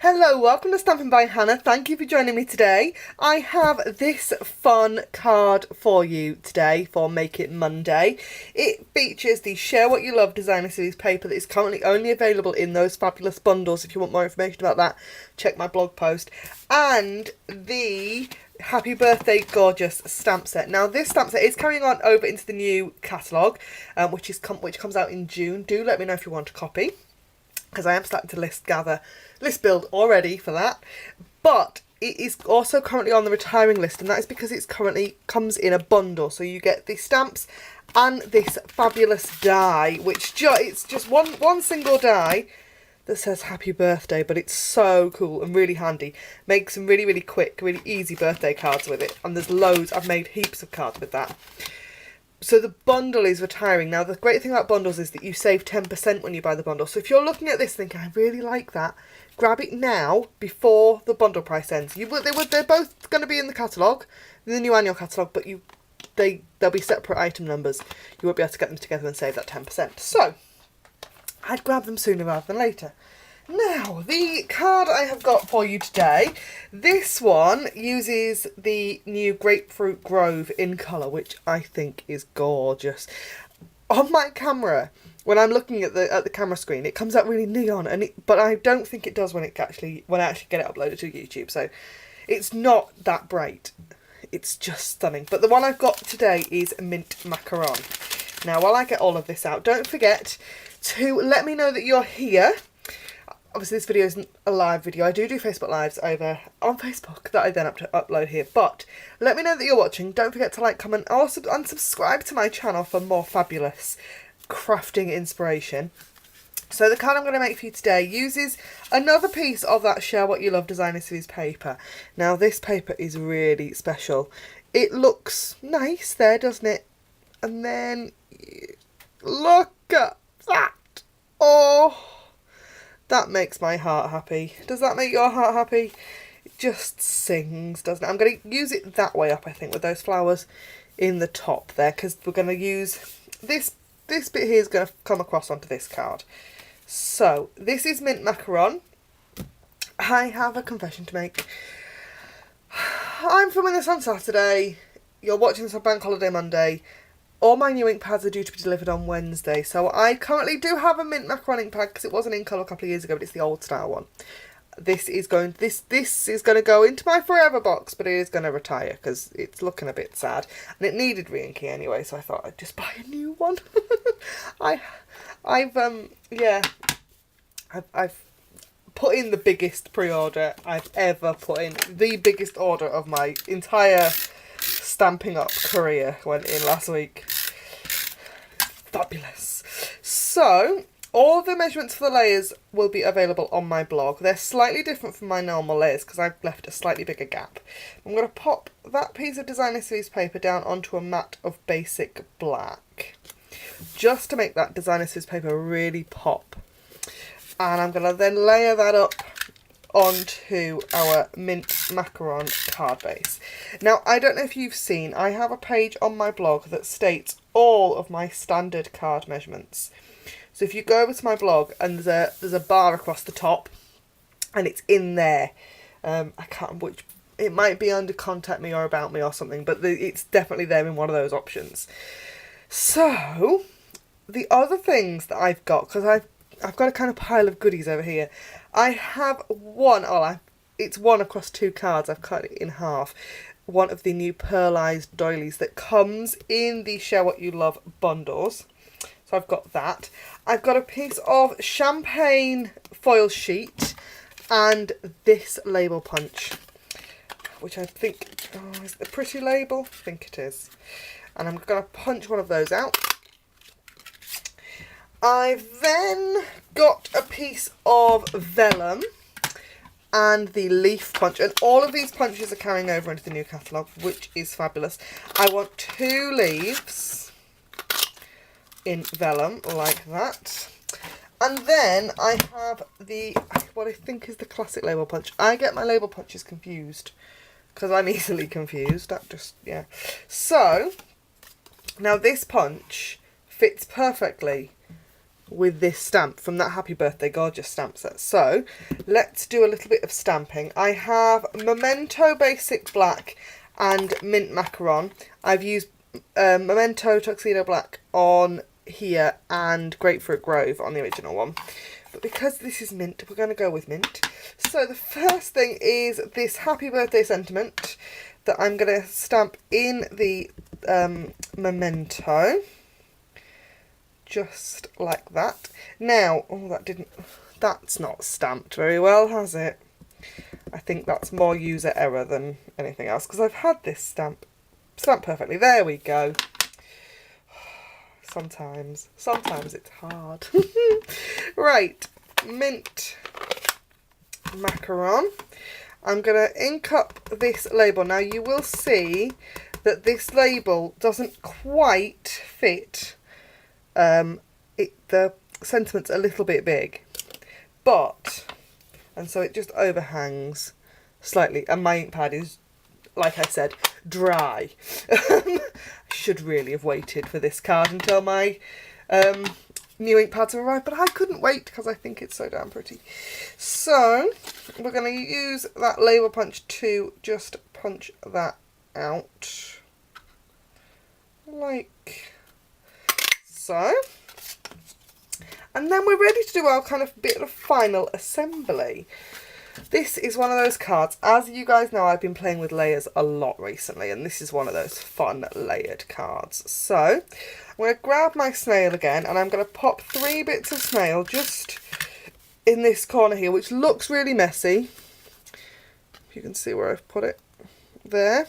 Hello, welcome to Stampin' by Hannah. Thank you for joining me today. I have this fun card for you today for Make It Monday. It features the Share What You Love designer series paper that is currently only available in those fabulous bundles. If you want more information about that, check my blog post. And the Happy Birthday Gorgeous stamp set. Now this stamp set is carrying on over into the new catalogue, which comes out in June. Do let me know if you want a copy, because I am starting to list build already for that. But it is also currently on the retiring list, and that is because it's currently comes in a bundle. So you get the stamps and this fabulous die, which it's just one single die that says happy birthday, but it's so cool and really handy. Make some really quick, really easy birthday cards with it, and there's loads. I've made heaps of cards with that. So the bundle is retiring. Now the great thing about bundles is that you save 10% when you buy the bundle. So if you're looking at this thinking, I really like that, grab it now before the bundle price ends. They're both going to be in the catalogue, in the new annual catalogue, but they'll be separate item numbers. You won't be able to get them together and save that 10%. So I'd grab them sooner rather than later. Now, the card I have got for you today, this one uses the new Grapefruit Grove in colour, which I think is gorgeous. On my camera, when I'm looking at the camera screen, it comes out really neon, but I don't think it does when I actually get it uploaded to YouTube. So it's not that bright. It's just stunning. But the one I've got today is Mint Macaron. Now, while I get all of this out, don't forget to let me know that you're here. Obviously this video isn't a live video. I do Facebook Lives over on Facebook that I then upload here. But let me know that you're watching. Don't forget to like, comment, also unsubscribe to my channel for more fabulous crafting inspiration. So the card I'm going to make for you today uses another piece of that Share What You Love designer series paper. Now this paper is really special. It looks nice there, doesn't it? And then look at that. Oh, that makes my heart happy. Does that make your heart happy? It just sings, doesn't it? I'm going to use it that way up, I think, with those flowers in the top there, because we're going to use this bit here is going to come across onto this card. So this is Mint Macaron. I have a confession to make. I'm filming this on Saturday. You're watching this on Bank Holiday Monday. All my new ink pads are due to be delivered on Wednesday. So I currently do have a Mint Macaron ink pad because it was an in colour a couple of years ago, but it's the old style one. This is going to go into my forever box, but it is going to retire because it's looking a bit sad, and it needed re-inking anyway. So I thought I'd just buy a new one. I've put in the biggest pre-order I've ever put in. The biggest order of my entire Stamping Up career went in last week. Fabulous. So all the measurements for the layers will be available on my blog. They're slightly different from my normal layers because I've left a slightly bigger gap. I'm going to pop that piece of designer series paper down onto a mat of basic black, just to make that designer series paper really pop. And I'm going to then layer that up onto our Mint Macaron card base. Now, I don't know if you've seen, I have a page on my blog that states all of my standard card measurements. So if you go over to my blog, and there's a bar across the top, and it's in there. I can't remember which, it might be under Contact Me or About Me or something, but it's definitely there in one of those options. So the other things that I've got, because I've got a kind of pile of goodies over here. I have it's one across two cards. I've cut it in half. One of the new pearlized doilies that comes in the Share What You Love bundles. So I've got that. I've got a piece of champagne foil sheet and this label punch, which I think, is it a pretty label? I think it is. And I'm going to punch one of those out. I've then got a piece of vellum and the leaf punch, and all of these punches are carrying over into the new catalogue, which is fabulous. I want 2 leaves in vellum like that, and then I have what I think is the classic label punch. I get my label punches confused because I'm easily confused. So now this punch fits perfectly with this stamp from that Happy Birthday Gorgeous stamp set. So let's do a little bit of stamping. I have Memento Basic Black and Mint Macaron. I've used Memento Tuxedo Black on here and Grapefruit Grove on the original one. But because this is mint, we're going to go with mint. So the first thing is this Happy Birthday sentiment that I'm going to stamp in the Memento. Just like that. Now, oh, that's not stamped very well, has it? I think that's more user error than anything else, because I've had this stamped perfectly. There we go. Sometimes it's hard. Right, Mint Macaron. I'm going to ink up this label. Now you will see that this label doesn't quite fit. The sentiment's a little bit big, and so it just overhangs slightly, and my ink pad is, like I said, dry. I should really have waited for this card until my new ink pads have arrived, but I couldn't wait because I think it's so damn pretty. So we're going to use that label punch to just punch that out like so. And then we're ready to do our kind of bit of final assembly. This is one of those cards, as you guys know, I've been playing with layers a lot recently, and this is one of those fun layered cards. So I'm going to grab my snail again, and I'm going to pop 3 bits of snail just in this corner here, which looks really messy. If you can see where I've put it there.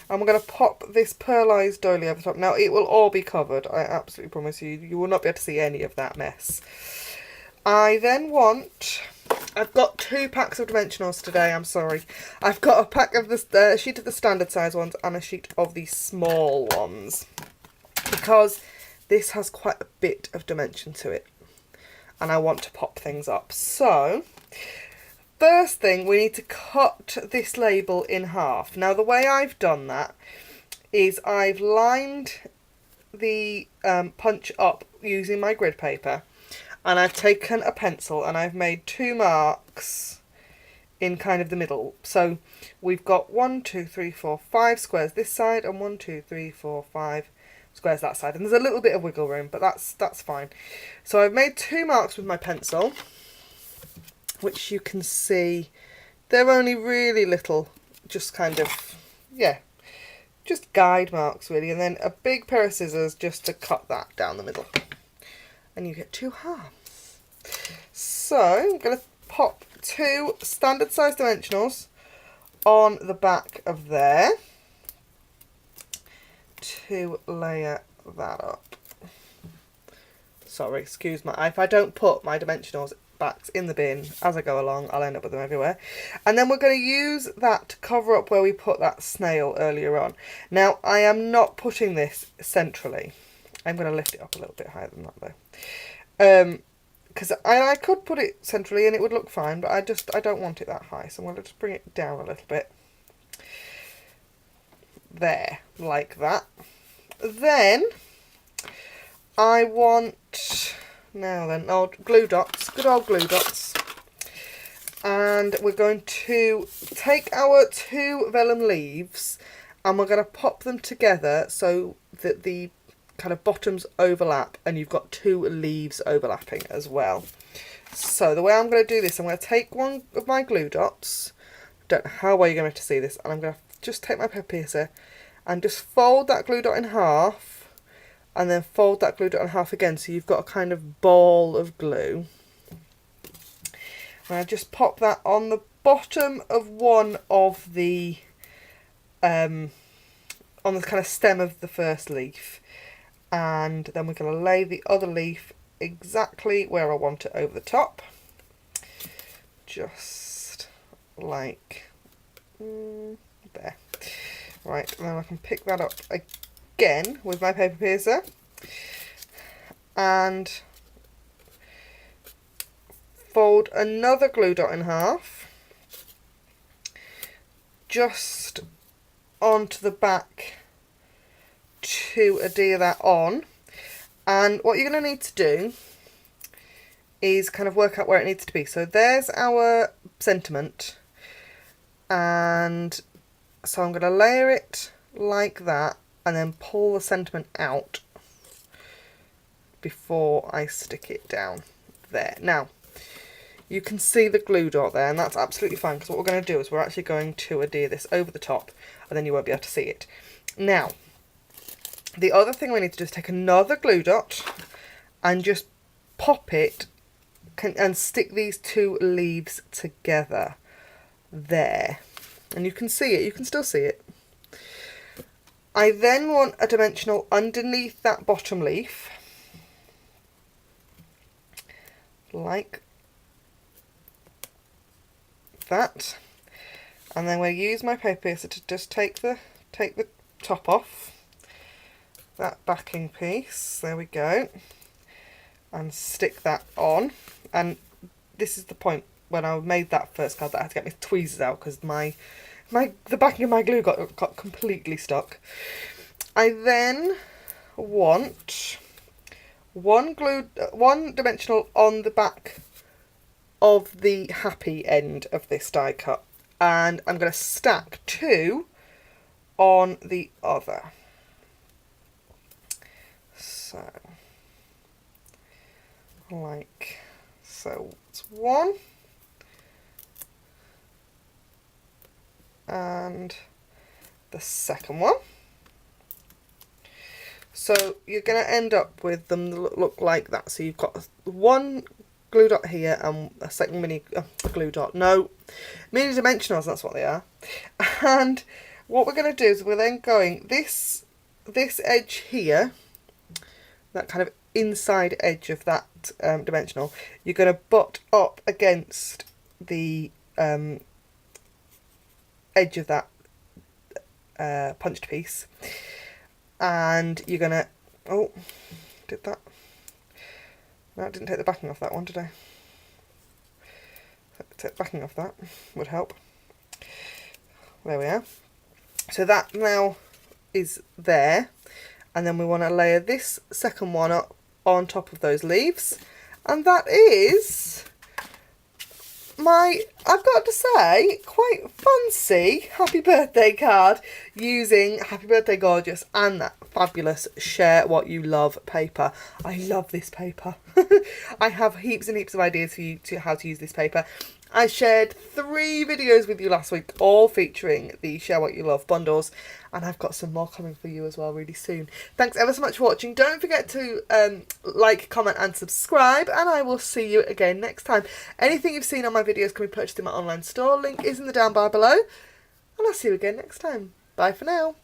And we're going to pop this pearlised doily over the top. Now, it will all be covered, I absolutely promise you. You will not be able to see any of that mess. I then want... I've got 2 packs of dimensionals today, I'm sorry. I've got a pack of the sheet of the standard size ones and a sheet of the small ones. Because this has quite a bit of dimension to it. And I want to pop things up. So... first thing, we need to cut this label in half. Now, the way I've done that is I've lined the punch up using my grid paper, and I've taken a pencil and I've made 2 marks in kind of the middle. So we've got 1, 2, 3, 4, 5 squares this side, and 1, 2, 3, 4, 5 squares that side. And there's a little bit of wiggle room, but that's fine. So I've made 2 marks with my pencil, which you can see, they're only really little, just kind of, yeah, just guide marks really, and then a big pair of scissors just to cut that down the middle, and you get 2 halves. So I'm going to pop 2 standard size dimensionals on the back of there to layer that up. Sorry, excuse my, if I don't put my dimensionals backs in the bin as I go along, I'll end up with them everywhere. And then we're going to use that to cover up where we put that snail earlier on. Now, I am not putting this centrally. I'm going to lift it up a little bit higher than that though. Because I could put it centrally and it would look fine, but I don't want it that high, so I'm going to just bring it down a little bit. There, like that. Then I want... now then, glue dots, good old glue dots. And we're going to take our 2 vellum leaves and we're going to pop them together so that the kind of bottoms overlap and you've got 2 leaves overlapping as well. So the way I'm going to do this, I'm going to take one of my glue dots, don't know how well you're going to see this, and I'm going to just take my pepper piercer and just fold that glue dot in half, and then fold that glue dot in half again, so you've got a kind of ball of glue. And I just pop that on the bottom of one of the, on the kind of stem of the first leaf. And then we're going to lay the other leaf exactly where I want it over the top. Just like there. Right, and then I can pick that up again with my paper piercer and fold another glue dot in half just onto the back to adhere that on. And what you're going to need to do is kind of work out where it needs to be. So there's our sentiment, and so I'm going to layer it like that and then pull the sentiment out before I stick it down there. Now you can see the glue dot there, and that's absolutely fine, because what we're going to do is we're actually going to adhere this over the top, and then you won't be able to see it. Now the other thing we need to do is take another glue dot and just pop it and stick these two leaves together there, and you can see it, you can still see it. I then want a dimensional underneath that bottom leaf, like that, and then we'll use my paper to just take the top off that backing piece, there we go, and stick that on. And this is the point when I made that first card that I had to get my tweezers out because the backing of my glue got completely stuck. I then want one dimensional on the back of the happy end of this die cut, and I'm going to stack two on the other. So like so, it's one and the second one. So you're going to end up with them look like that. So you've got one glue dot here and a second mini glue dot. No, mini dimensionals, that's what they are. And what we're going to do is we're then going this edge here, that kind of inside edge of that dimensional, you're going to butt up against the edge of that punched piece, and you're going to, oh, did that, no, I didn't take the backing off that one, did I? Take the backing off that, would help. There we are. So that now is there, and then we want to layer this second one up on top of those leaves, and that is my, I've got to say, quite fancy happy birthday card using Happy Birthday Gorgeous and that fabulous Share What You Love paper. I love this paper. I have heaps and heaps of ideas for you to how to use this paper. I shared 3 videos with you last week, all featuring the Share What You Love bundles, and I've got some more coming for you as well really soon. Thanks ever so much for watching. Don't forget to like, comment and subscribe, and I will see you again next time. Anything you've seen on my videos can be purchased in my online store. Link is in the down bar below, and I'll see you again next time. Bye for now.